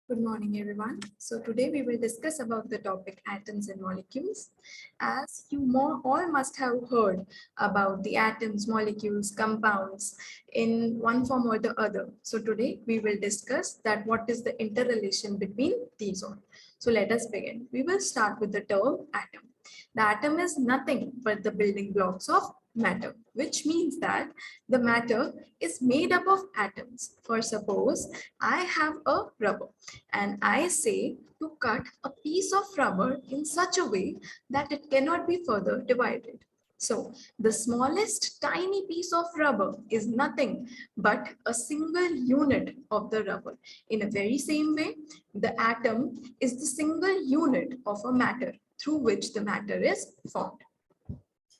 Good morning, everyone. So today we will discuss about the topic atoms and molecules. As you all must have heard about the atoms, molecules, compounds in one form or the other. So today we will discuss that what is the interrelation between these all. So let us begin. We will start with the term atom. The atom is nothing but the building blocks of matter, which means that the matter is made up of atoms. For suppose I have a rubber and I say to cut a piece of rubber in such a way that it cannot be further divided. So the smallest tiny piece of rubber is nothing but a single unit of the rubber. In a very same way, the atom is the single unit of a matter through which the matter is formed.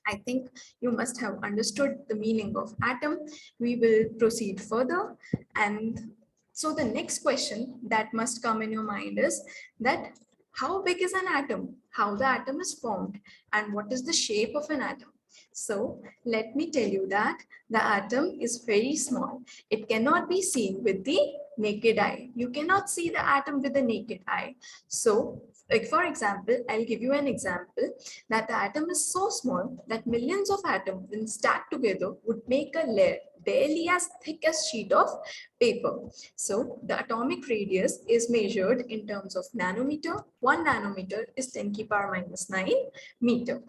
I think you must have understood the meaning of atom. We will proceed further. And so the next question that must come in your mind is that how big is an atom? How the atom is formed? And what is the shape of an atom? So let me tell you that the atom is very small. It cannot be seen with the naked eye. You cannot see the atom with the naked eye. So like for example, I'll give you an example that the atom is so small that millions of atoms when stacked together would make a layer barely as thick as sheet of paper. So the atomic radius is measured in terms of nanometer. 1 nanometer is 10 to the power minus 9 meter.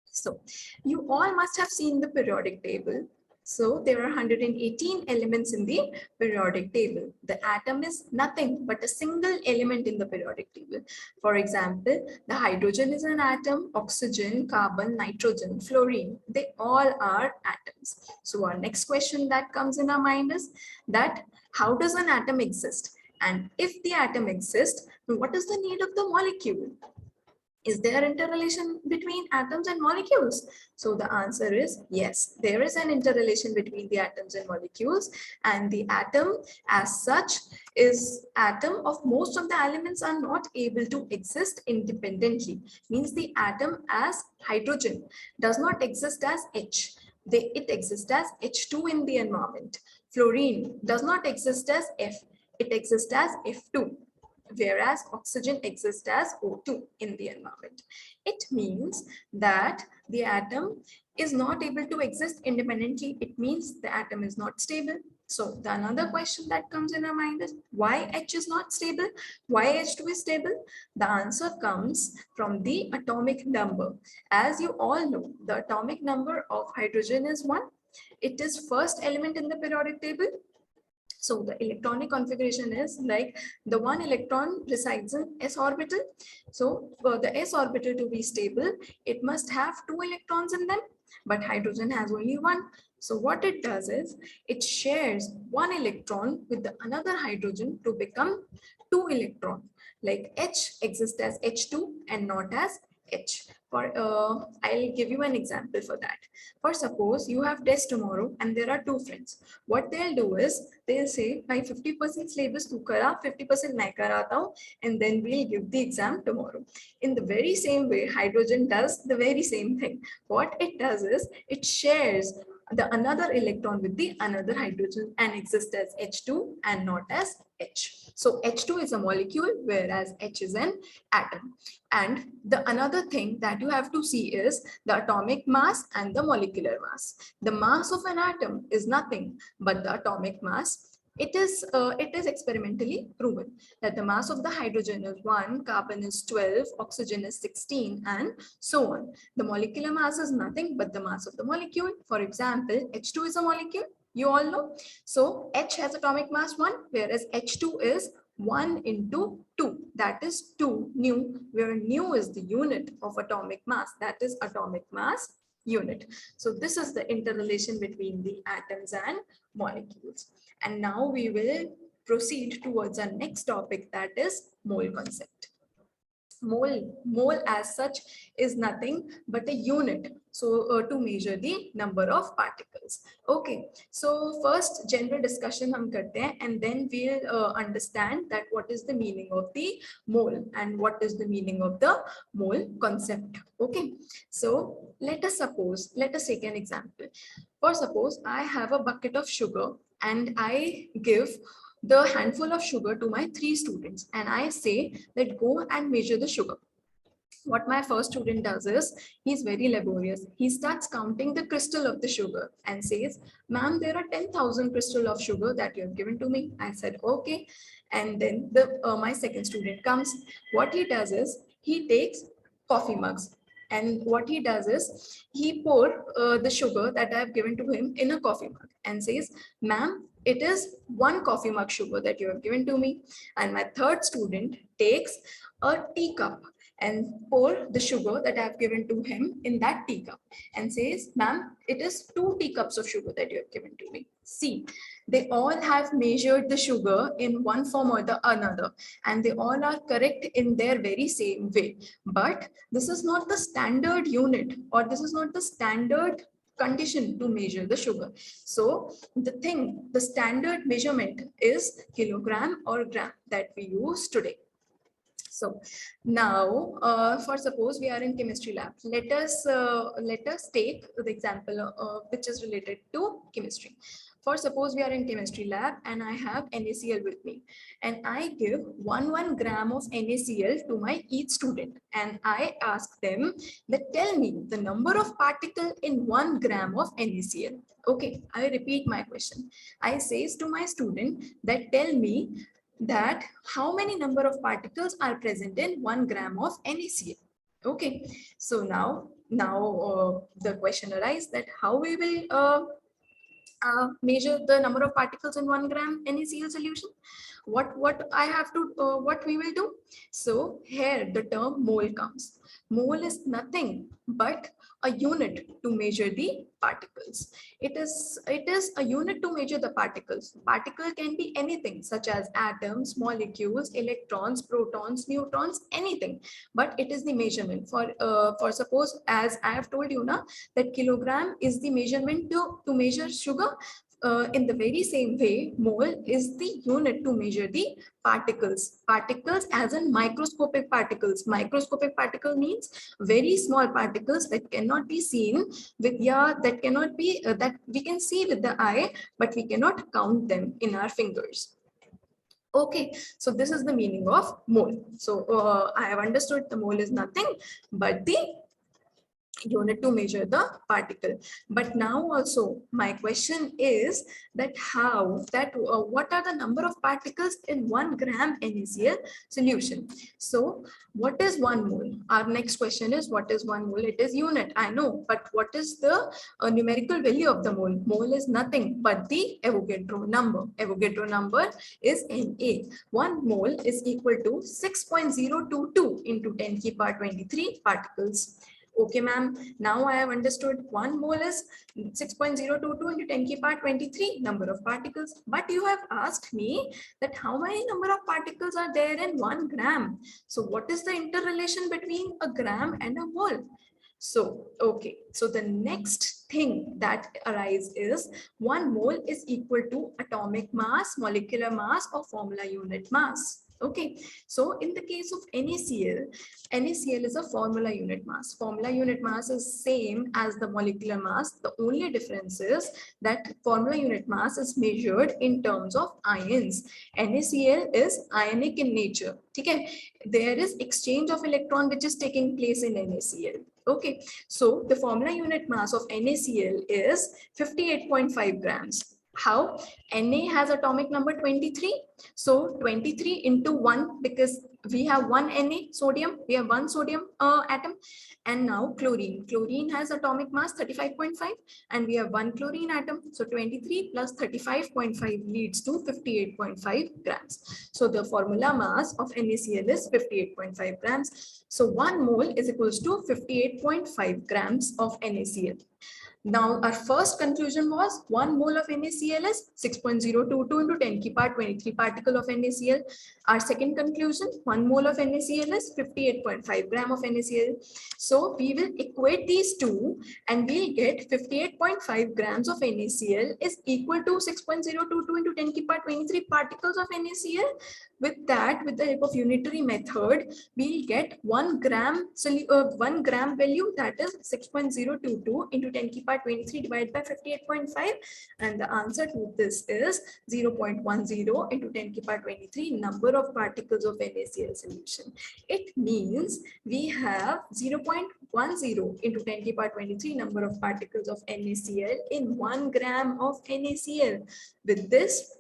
So you all must have seen the periodic table. So there are 118 elements in the periodic table. The atom is nothing but a single element in the periodic table. For example, the hydrogen is an atom, oxygen, carbon, nitrogen, fluorine, they all are atoms. So our next question that comes in our mind is that how does an atom exist? And if the atom exists, what is the need of the molecule? Is there interrelation between atoms and molecules? So the answer is yes, there is an interrelation between the atoms and molecules, and the atom as such is atom of most of the elements are not able to exist independently. Means the atom as hydrogen does not exist as H. It exists as H2 in the environment. Fluorine does not exist as F. It exists as F2, whereas oxygen exists as O2 in the environment. It means that the atom is not able to exist independently. It means the atom is not stable. So the another question that comes in our mind is why H is not stable? Why H2 is stable? The answer comes from the atomic number. As you all know, the atomic number of hydrogen is 1. It is first element in the periodic table. So the electronic configuration is like the one electron resides in s orbital. So for the s orbital to be stable, it must have 2 electrons in them, but hydrogen has only 1. So what it does is it shares 1 electron with the another hydrogen to become 2 electron. Like H exists as H2 and not as H. I'll give you an example for that. For suppose you have test tomorrow and there are 2 friends. What they'll do is they'll say, "My 50% syllabus tu kara, 50% मैं कराता हूँ, and then we'll give the exam tomorrow." In the very same way, hydrogen does the very same thing. What it does is it shares the another electron with the another hydrogen and exists as H2 and not as H. So H2 is a molecule, whereas H is an atom. And the another thing that you have to see is the atomic mass and the molecular mass. The mass of an atom is nothing but the atomic mass. It is experimentally proven that the mass of the hydrogen is 1, carbon is 12, oxygen is 16, and so on. The molecular mass is nothing but the mass of the molecule. For example, H2 is a molecule, you all know. So H has atomic mass 1, whereas H2 is 1 into 2, that is 2 nu, where nu is the unit of atomic mass, that is atomic mass unit. So this is the interrelation between the atoms and molecules. And now we will proceed towards our next topic, that is mole concept. Mole as such is nothing but a unit, so to measure the number of particles. Okay, so first general discussion hum karte hain, and then we'll understand that what is the meaning of the mole and what is the meaning of the mole concept. Okay, so let us take an example. For suppose I have a bucket of sugar and I give the handful of sugar to my 3 students, and I say that go and measure the sugar. What my first student does is, he's very laborious. He starts counting the crystal of the sugar and says, ma'am, there are 10,000 crystal of sugar that you have given to me. I said, okay. And then my second student comes. What he does is, he takes coffee mugs. And what he does is, he pour the sugar that I have given to him in a coffee mug and says, ma'am, it is 1 coffee mug sugar that you have given to me. And my third student takes a teacup and pour the sugar that I have given to him in that teacup and says, ma'am, it is 2 teacups of sugar that you have given to me. See, they all have measured the sugar in one form or the another, and they all are correct in their very same way. But this is not the standard unit, or this is not the standard condition to measure the sugar. So the standard measurement is kilogram or gram that we use today. So now, for suppose we are in chemistry lab, let us take the example which is related to chemistry. For suppose we are in chemistry lab and I have NaCl with me, and I give 1 gram of NaCl to my each student, and I ask them that tell me the number of particles in 1 gram of NaCl. Okay, I repeat my question. I says to my student that tell me that how many number of particles are present in 1 gram of NaCl. Okay, so now the question arises that how we will measure the number of particles in 1 gram NaCl solution. What I have to what we will do. So here the term mole comes. Mole is nothing but a unit to measure the particles. It is a unit to measure the particles. Particle can be anything such as atoms, molecules, electrons, protons, neutrons, anything. But it is the measurement for suppose, as I have told you now, that kilogram is the measurement to measure sugar. In the very same way, mole is the unit to measure the particles. Particles as in microscopic particles. Microscopic particle means very small particles that cannot be seen with that cannot be that we can see with the eye, but we cannot count them in our fingers. Okay, so this is the meaning of mole. So I have understood the mole is nothing but the unit to measure the particle. But now also my question is that what are the number of particles in 1 gram NaCl solution? So what is 1 mole? Our next question is, what is 1 mole? It is unit, I know, but what is the numerical value of the mole? Mole is nothing but the Avogadro number. Avogadro number is Na. 1 mole is equal to 6.022 into 10 to the power 23 particles. Okay, ma'am. Now I have understood 1 mole is 6.022 into 10 to the power 23 number of particles. But you have asked me that how many number of particles are there in 1 gram. So what is the interrelation between a gram and a mole? So, okay. So the next thing that arises is 1 mole is equal to atomic mass, molecular mass, or formula unit mass. Okay, so in the case of NaCl, NaCl is a formula unit mass. Formula unit mass is same as the molecular mass. The only difference is that formula unit mass is measured in terms of ions. NaCl is ionic in nature. Okay, there is exchange of electron which is taking place in NaCl. Okay, so the formula unit mass of NaCl is 58.5 grams. How? Na has atomic number 23. So 23 into 1, because we have 1 Na sodium, we have 1 sodium atom. And now chlorine. Chlorine has atomic mass 35.5 and we have 1 chlorine atom. So 23 plus 35.5 leads to 58.5 grams. So the formula mass of NaCl is 58.5 grams. So 1 mole is equals to 58.5 grams of NaCl. Now, our first conclusion was 1 mole of NaCl is 6.022 into 10 to the power 23 particle of NaCl. Our second conclusion, 1 mole of NaCl is 58.5 gram of NaCl. So we will equate these two and we'll get 58.5 grams of NaCl is equal to 6.022 into 10 to the power 23 particles of NaCl. with that, with the help of unitary method, we'll get 1 gram 1 gram value, that is 6.022 into 10 to the power 23 divided by 58.5, and the answer to this is 0.10 into 10 to the power 23 number of particles of NaCl solution. It means we have 0.10 into 10 to the power 23 number of particles of NaCl in 1 gram of NaCl. With this,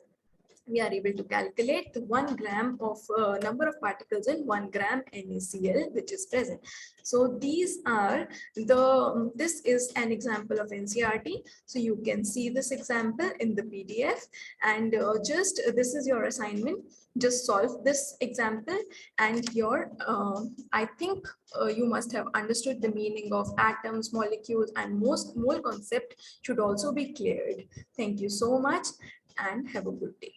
we are able to calculate the 1 gram of number of particles in 1 gram NaCl which is present. So these are this is an example of NCERT. So you can see this example in the PDF, and this is your assignment. Just solve this example, and I think you must have understood the meaning of atoms, molecules, and most mole concept should also be cleared. Thank you so much and have a good day.